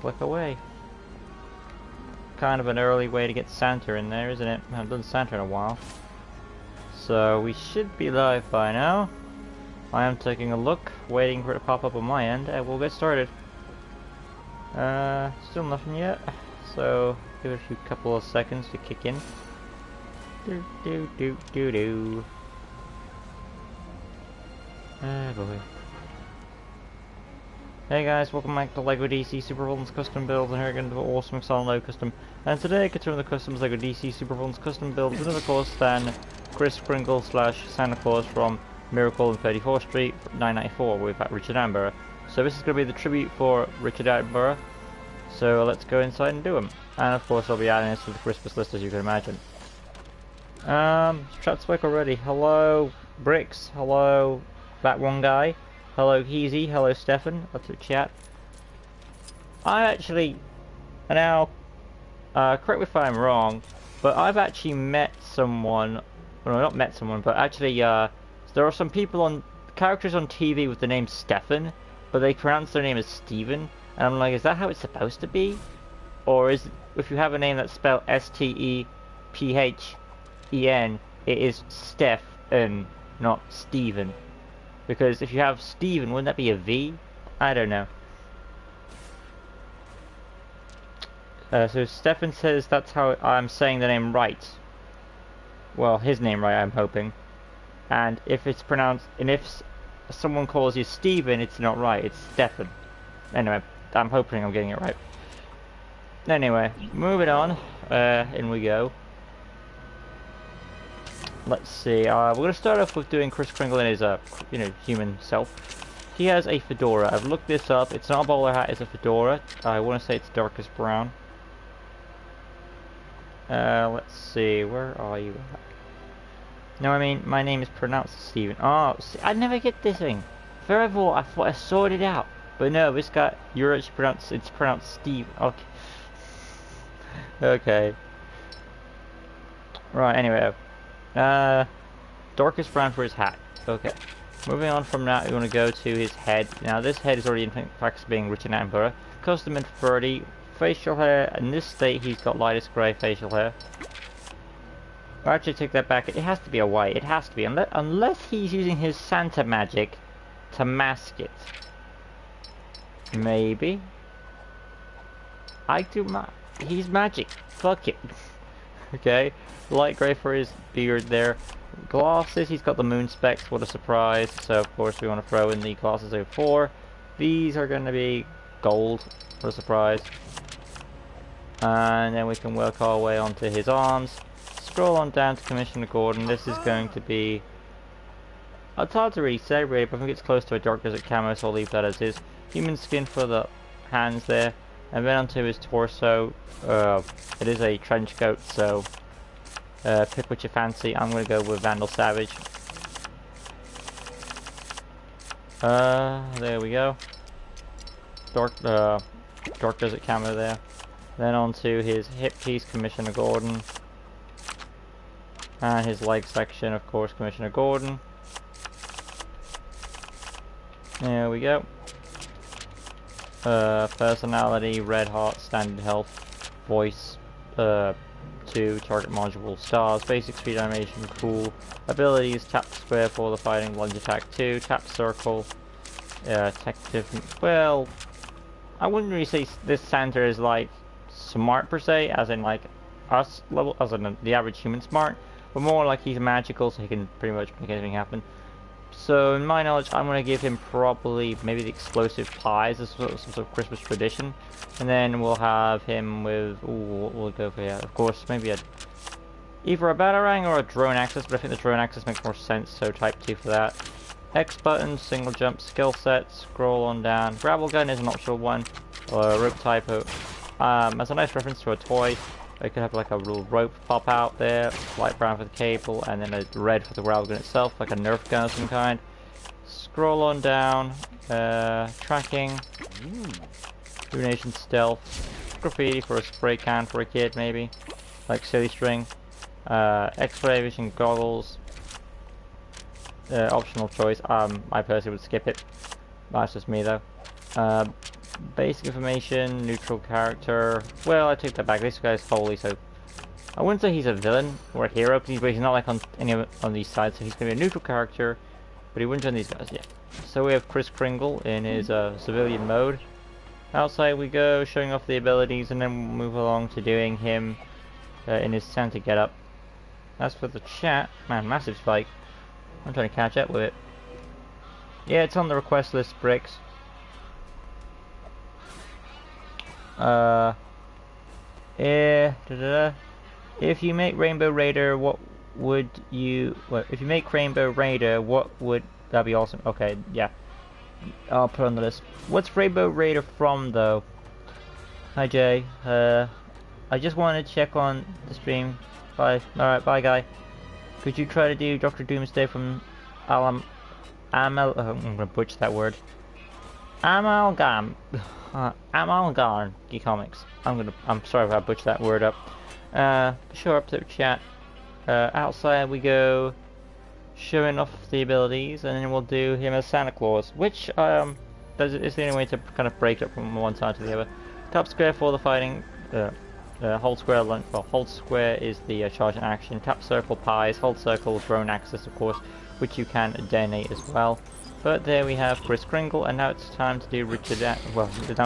click away. Kind of an early way to get Santa in there, isn't it? I haven't done Santa in a while. So we should be live by now. I am taking a look, waiting for it to pop up on my end, and we'll get started. Still nothing yet, so give it a few couple of seconds to kick in. Do do do do do. Ah boy. Hey guys, welcome back to LEGO DC Super Villains Custom Builds, and here again to the awesome exciting LEGO Custom. And today I continue the customs LEGO DC Super Villains Custom Builds, and of course than Kris, Kringle / Santa Claus from Miracle on 34th Street, 994 with Richard Attenborough. So this is going to be the tribute for Richard Attenborough. So let's go inside and do them. And of course I'll be adding this to the Christmas list, as you can imagine. Chat spoke already. Hello Bricks, hello that one guy, hello Heezy, hello Stefan, that's the chat. I actually, now, correct me if I'm wrong, but I've actually met someone, well not met someone, but actually there are some people on, characters on TV with the name Stefan, but they pronounce their name as Steven, and I'm like, is that how it's supposed to be? Or is, if you have a name that's spelled S-T-E-P-H-E-N, it is Steph and not Steven. Because if you have Steven, wouldn't that be a V? I don't know. So Stefan says that's how I'm saying the name right. Well, his name right, I'm hoping. And if it's pronounced, and if someone calls you Steven, it's not right, it's Stefan. Anyway, I'm hoping I'm getting it right. Anyway, moving on, in we go. Let's see, we're going to start off with doing Kris Kringle in his, human self. He has a fedora. I've looked this up, it's not a bowler hat, it's a fedora. I want to say it's darkest brown. Let's see, where are you at? No, I mean, my name is pronounced Steven. Oh, see, I never get this thing. Forever, I thought I sorted it out. But no, this guy, you're actually pronounced, it's pronounced Steve. Okay. Okay. Right, anyway. Darkest brown for his hat. Okay. Moving on from that, we want to go to his head. Now, this head is already in fact being Richard Attenborough. Custom in 30. Facial hair. In this state, he's got lightest grey facial hair. I'll actually take that back. It has to be a white. It has to be. Unless he's using his Santa magic to mask it. Maybe. He's magic. Fuck it. Okay. Light grey for his beard there. Glasses. He's got the moon specs. What a surprise. So, of course, we want to throw in the glasses 04. These are going to be gold. What a surprise. And then we can work our way onto his arms. Scroll on down to Commissioner Gordon. This is going to be... It's hard to really say, really, but I think it's close to a dark desert camo, so I'll leave that as is. Human skin for the hands there. And then onto his torso. It is a trench coat, so... pick what you fancy. I'm going to go with Vandal Savage. There we go. Dark desert camo there. Then onto his hip piece, Commissioner Gordon. And his leg section, of course, Commissioner Gordon. There we go. Personality, red heart, standard health, voice, 2, target module, stars, basic speed animation, cool. Abilities, tap square for the fighting, lunge attack 2, tap circle, detective, well, I wouldn't really say this Santa is like smart per se, as in like us level, as in the average human smart. But more like he's magical, so he can pretty much make anything happen. So, in my knowledge, I'm going to give him probably maybe the explosive pies as some sort of Christmas tradition. And then we'll have him with, ooh, we'll go for, yeah, of course, maybe either a batarang or a drone axis, but I think the drone axis makes more sense, so type 2 for that. X button, single jump, skill set, scroll on down. Gravel gun is an optional one, or rope typo. As a nice reference to a toy. I could have like a little rope pop out there, light brown for the cable, and then a red for the gravel gun itself, like a Nerf gun of some kind. Scroll on down, tracking, illumination stealth, graffiti for a spray can for a kid maybe, like silly string, X-ray vision goggles, optional choice. I personally would skip it. That's just me though. Basic information, neutral character. Well, I take that back. This guy's holy, so I wouldn't say he's a villain or a hero, but he's not like on any on these sides, so he's gonna be a neutral character. But he wouldn't join these guys, yeah. So we have Kris Kringle in his civilian mode. Outside we go, showing off the abilities, and then we'll move along to doing him in his Santa getup. As for the chat, man, massive spike. I'm trying to catch up with it. Yeah, it's on the request list, Bricks. If you make Rainbow Raider, what would you... Well, if you make Rainbow Raider, what would... That'd be awesome. Okay, yeah. I'll put on the list. What's Rainbow Raider from, though? Hi, Jay. I just wanted to check on the stream. Bye. Alright, bye, guy. Could you try to do Dr. Doomsday from I'm gonna butcher that word. Amalgam Comics. I'm sorry if I butchered that word up. Sure, up to chat. Outside we go, showing off the abilities, and then we'll do him as Santa Claus, which is the only way to kind of break it from one side to the other. Tap square for the fighting. Hold square. Well, hold square is the charge and action. Tap circle pies. Hold circle drone access, of course, which you can detonate as well. But there we have Kris Kringle, and now it's time to do now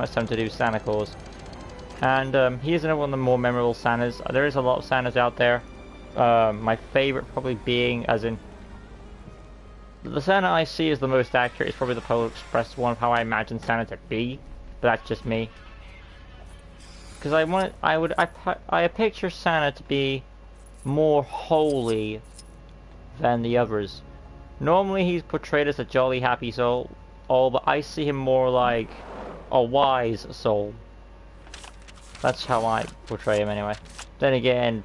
it's time to do Santa Claus. And he is another one of the more memorable Santas. There is a lot of Santas out there. My favorite probably being, as in, the Santa I see is the most accurate. Is probably the Polar Express one of how I imagine Santa to be. But that's just me. Because I picture Santa to be more holy than the others. Normally he's portrayed as a jolly happy soul, but I see him more like a wise soul. That's how I portray him anyway. Then again,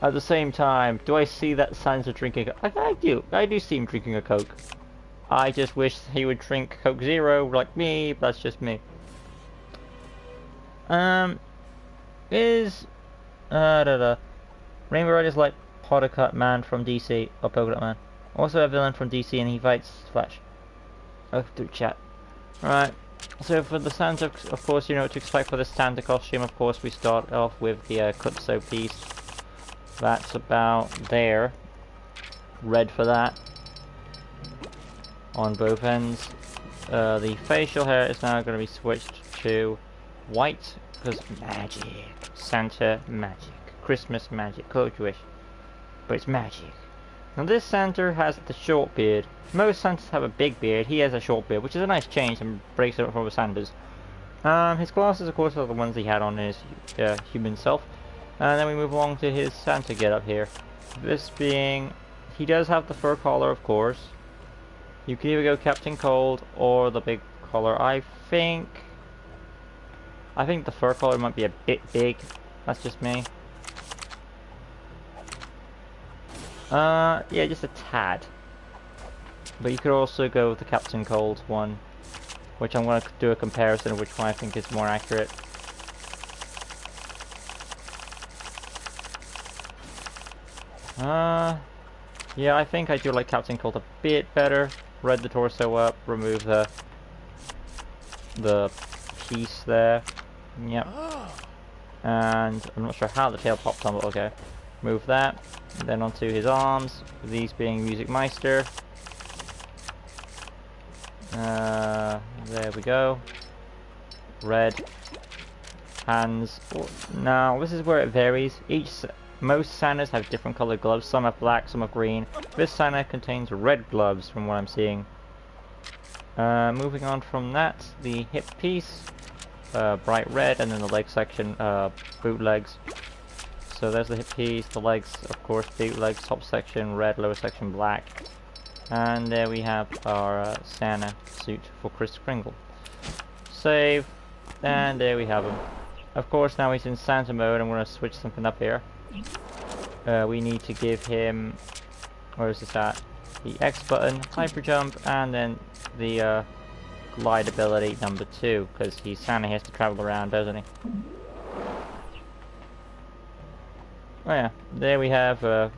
at the same time, do I see that Santa drinking I do see him drinking a Coke. I just wish he would drink Coke Zero like me, but that's just me. Rainbow Rider's like Potter Cut Man from DC, or Polka Dot Man. Also a villain from DC, and he fights Flash. Oh, through chat. Right. So for the Santa, of course, you know what to expect for the Santa costume. Of course, we start off with the Calypso piece. That's about there. Red for that. On both ends. The facial hair is now going to be switched to white, because magic. Santa magic. Christmas magic. Call it what you wish. But it's magic. Now this Santa has the short beard. Most Santas have a big beard. He has a short beard, which is a nice change and breaks it up from the Santas. His glasses, of course, are the ones he had on his human self. And then we move along to his Santa getup here. This being, he does have the fur collar, of course. You can either go Captain Cold or the big collar. I think the fur collar might be a bit big. That's just me. Yeah, just a tad. But you could also go with the Captain Cold one, which I'm going to do a comparison of which one I think is more accurate. Yeah, I think I do like Captain Cold a bit better. Red the torso up, remove the piece there. Yep. And I'm not sure how the tail popped on, but okay. Move that. And then onto his arms, these being Music Meister. There we go. Red. Hands. Now, this is where it varies. Most Santas have different colored gloves. Some have black, some have green. This Santa contains red gloves from what I'm seeing. Moving on from that, the hip piece. Bright red, and then the leg section, bootlegs. So there's the hip piece, the legs, of course, bootlegs, top section red, lower section black. And there we have our Santa suit for Kris Kringle. Save, and there we have him. Of course, now he's in Santa mode. I'm going to switch something up here. We need to give him, where is this at? The X button, hyper jump, and then the glide ability number 2, because he's Santa, he has to travel around, doesn't he? Oh yeah, there we have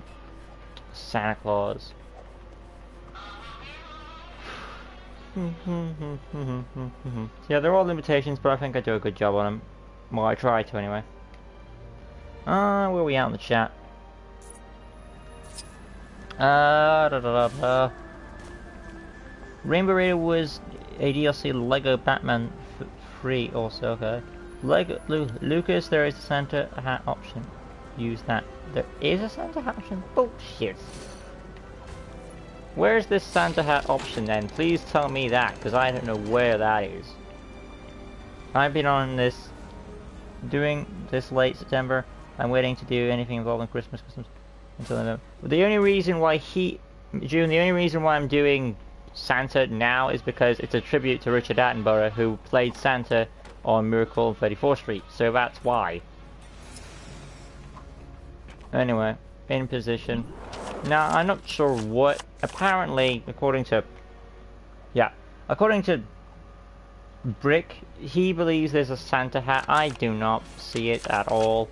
Yeah, they're all limitations, but I think I do a good job on them. Well, I try to anyway. Where are we at in the chat? Rainbow Raider was a DLC Lego Batman free also, okay. Lego Lucas, there is a Santa hat option. Use that. There is a Santa hat option? Bullshit. Where's this Santa hat option then? Please tell me that, because I don't know where that is. I've been on this, doing this late September. I'm waiting to do anything involving Christmas customs until I know. The only reason why the only reason why I'm doing Santa now is because it's a tribute to Richard Attenborough, who played Santa on Miracle on 34th Street, so that's why. Anyway, in position. Now, I'm not sure what, apparently, according to Brick, he believes there's a Santa hat. I do not see it at all.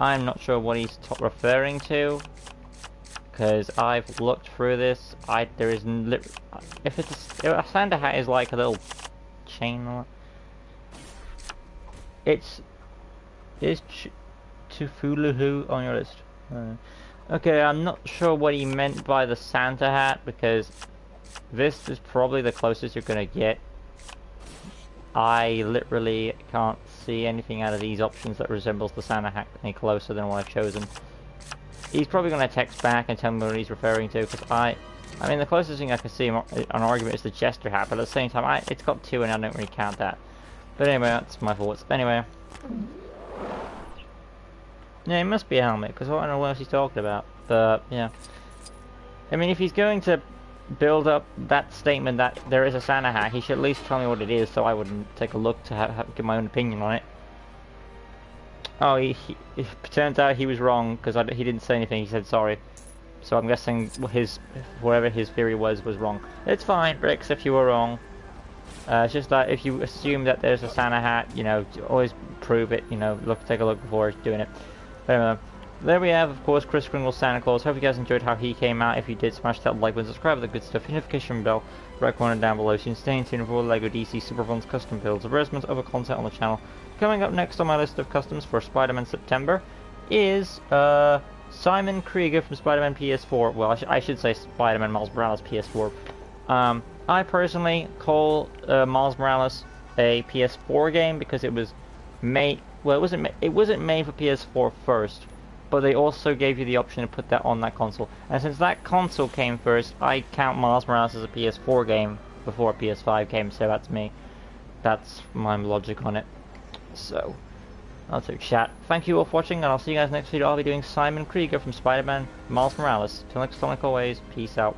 I'm not sure what he's referring to, because I've looked through this. There is if a Santa hat is like a little chain. Is Tufuluhu on your list? Okay, I'm not sure what he meant by the Santa hat, because this is probably the closest you're gonna get. I literally can't see anything out of these options that resembles the Santa hat any closer than what I've chosen. He's probably going to text back and tell me what he's referring to, because I mean, the closest thing I can see an argument is the Jester hat, but at the same time, it's got two and I don't really count that. But anyway, that's my thoughts. Anyway. Yeah, it must be a helmet, because I don't know what else he's talking about. But, yeah. I mean, if he's going to build up that statement that there is a Santa hat, he should at least tell me what it is, so I wouldn't take a look to give my own opinion on it. Oh, it turns out he was wrong, because he didn't say anything, he said sorry. So I'm guessing whatever his theory was wrong. It's fine, Bricks, if you were wrong. It's just that if you assume that there's a Santa hat, you know, always prove it, you know, take a look before doing it. But anyway, there we have, of course, Kris Kringle Santa Claus. Hope you guys enjoyed how he came out. If you did, smash that like button, subscribe, the good stuff, notification bell, right corner down below, so you can stay in tune for all LEGO DC Super Fun's custom builds, advertisements, other content on the channel. Coming up next on my list of customs for Spider-Man September is Simon Krieger from Spider-Man PS4. Well, I should say Spider-Man Miles Morales PS4. I personally call Miles Morales a PS4 game because it was made. Well, it wasn't made for PS4 first, but they also gave you the option to put that on that console. And since that console came first, I count Miles Morales as a PS4 game before a PS5 came. So that's me. That's my logic on it. So, that's it, chat. Thank you all for watching, and I'll see you guys next video. I'll be doing Simon Krieger from Spider-Man Miles Morales. Till next time, like always, peace out.